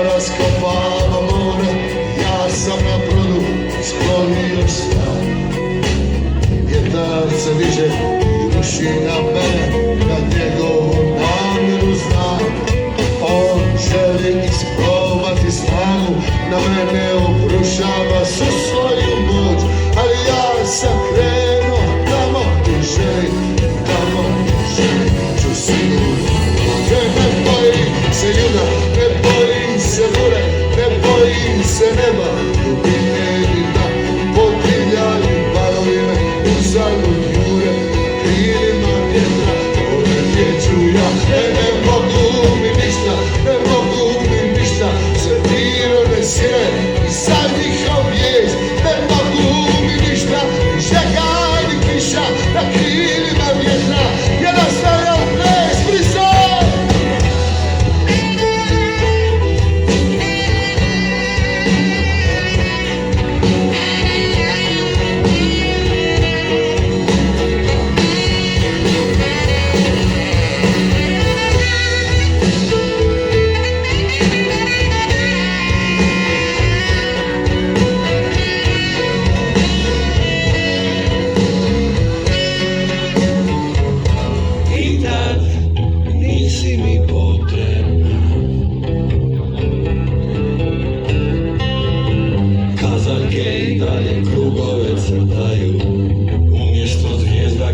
Raskopava more, ja sam na brodu sklonio stan. Vjetar se diže i ruši na mene, kad njegovu namjeru znam. On želi isprobati snagu, na mene obrušava su svoju moć, ali ja sam krenuo tamo gdje želim, tamo gdje želim. Ću sigurno, ne bojim se juga, ne bojim se bure, ne bojim se neba, dubine i da potivljaju valovine, uzalud jure, krilima vjetra, odletjeću ja. Ne mogu mi ništa, ne mogu mi ništa, sve prirodne sile i sad njihov vijest. Ne mogu mi ništa, ni žegaj, ni kiša, na krilima vjetra, je nastavljao ples prisad.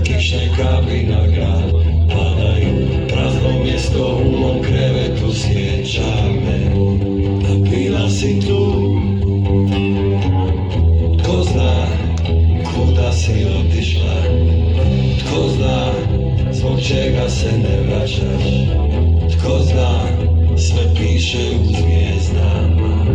Kišne kapi na grad padaju, prazno mjesto u mom krevetu sjeća me. Da bila si tu, tko zna kuda si otišla, tko zna zbog čega se ne vraćaš, tko zna sve piše u zvijezdama.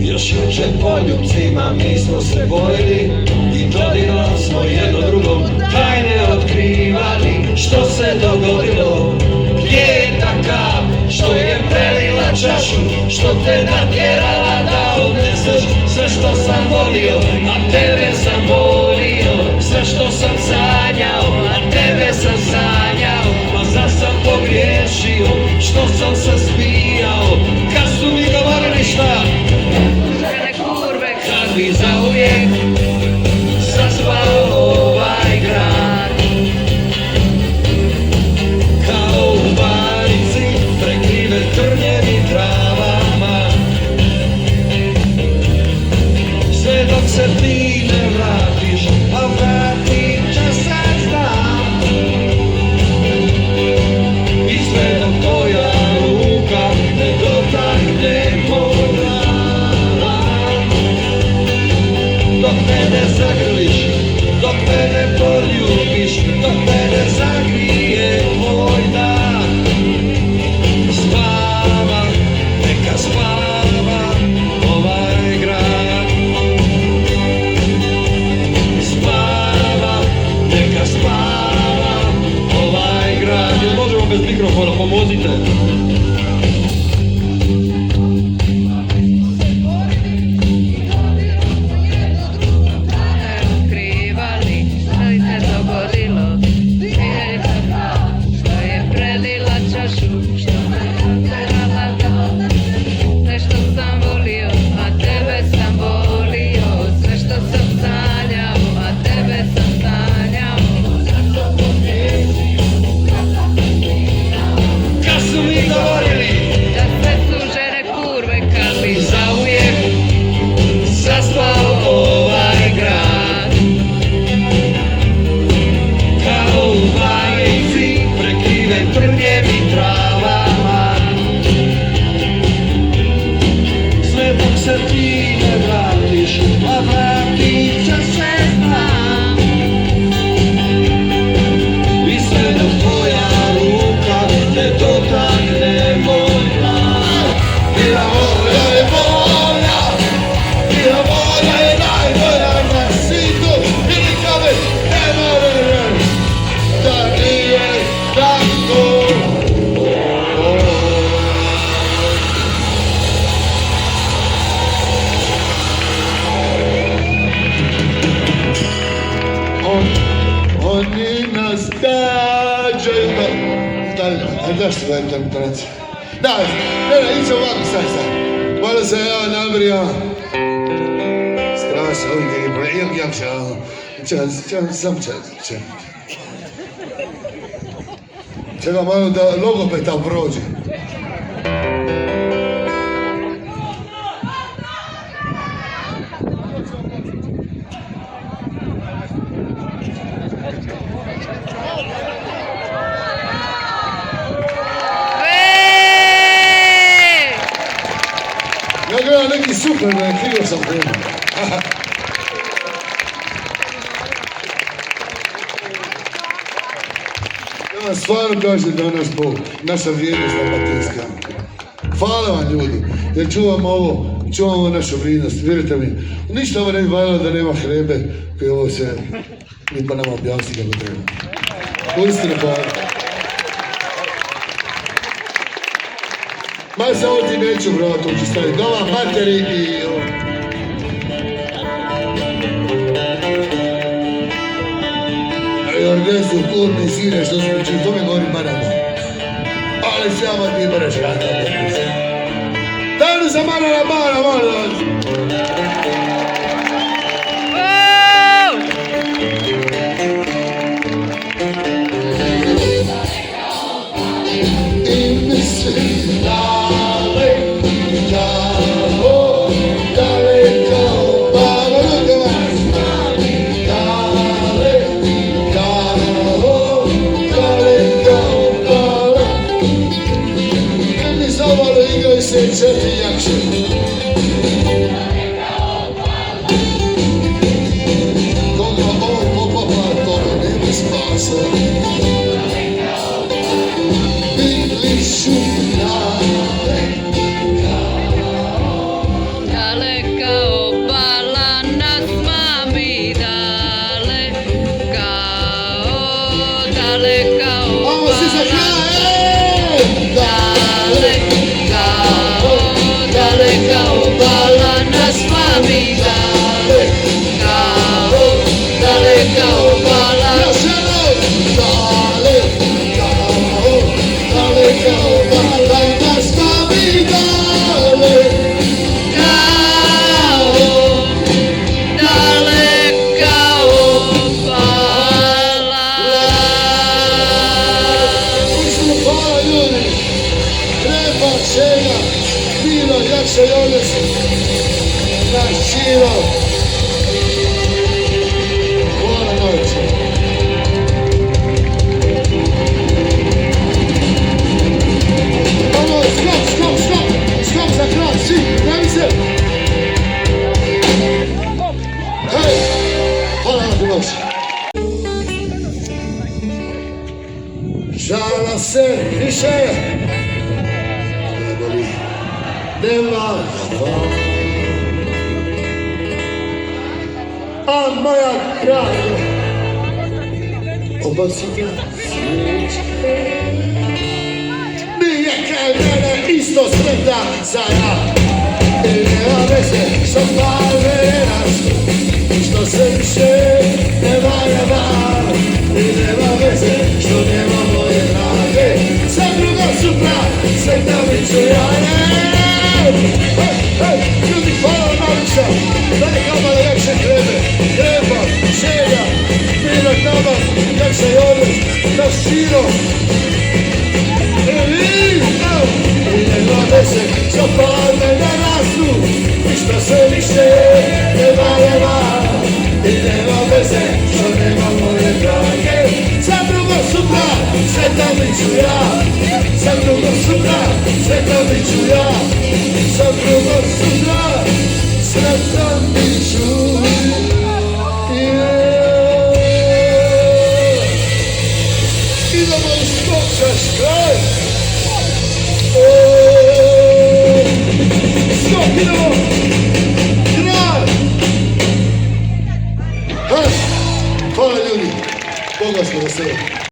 Još jučer po ljubcima mi smo se bojili i dodirom smo jedno drugom tajne otkrivali. Što se dogodilo? Gdje je ta kap što je prelila čašu, što te natjerala da odneseš sve što sam volio, a tebe sam volio. Sve što sam sanjao, a tebe sam sanjao. Pa zar sam pogriješio što sam se smijao kad su mi govorili šta? Kad bi zauvijek sazvao ovaj grad, kao u banici prekriven trnjevim travama. Oni nas gađaju daš ti gledam tam tonaci. Da, ne, iće ovako, sad. Malo se ja nabrijam. Strašno, ovdje je problem, ja sam Čega malo da logoped tam prođe. Ja gledam neki Superman, krivo sam krenuo. Ja vam stvarno kažem danas Bog, naša vrijednost dalmatinska. Hvala vam ljudi, jer čuvamo našu vrijednost, vjerujte mi. Ništa ovo ne bi valjalo da nema hrebe, koji ovo se mi pa nama objasni kako treba. Uistinu hvala. Ma samo ti neću bravo, to ću staviti doma, materi i... Ordesu, kurni, sine, što su pričali, to mi govori manama. Ali sjama ti moraš raditi. Danu za manana, molim vas. I mislim se četi jakše. Koga ovo popapa, toga nema spasa. Bili su daleka obala nas mami, daleka obala. Ovo si za kraj! Daleka obala nas mami, daleka obala. Još jednom! Daleka obala nas mami, daleka obala. Uistinu hvala ljudi! Treba čega! Vino, jakše i ovdje se! Naš Čiro! Hvala noće! Ovo, skok za kraj, svi, daj mi se! Hej! Hvala na pomoći! Žala se više! Nema a moja kralja obacita svijeće nije kaj mene isto smeta sada i nema veze što pale nas što se više ne valjava i nema veze što nema moje drage za drugo sutra sve tamo ću ja ljudi, hvala najviša, da neka malo jakše kreme, krema, želja, pinak nama, jakše i ovdje, naš Čiro. I nema veze, što palme na rastu, i što se više ne valjeva. I nema veze, što nema moje drage, za drugo sutra, sve tamo ću ja. Za drugo sutra, sve tamo ću ja. Za drugo sutra, sretan biću. Idemo u skok za kraj. Skok, idemo. Kraj. Hvala ljudi. Boga smo na sebe.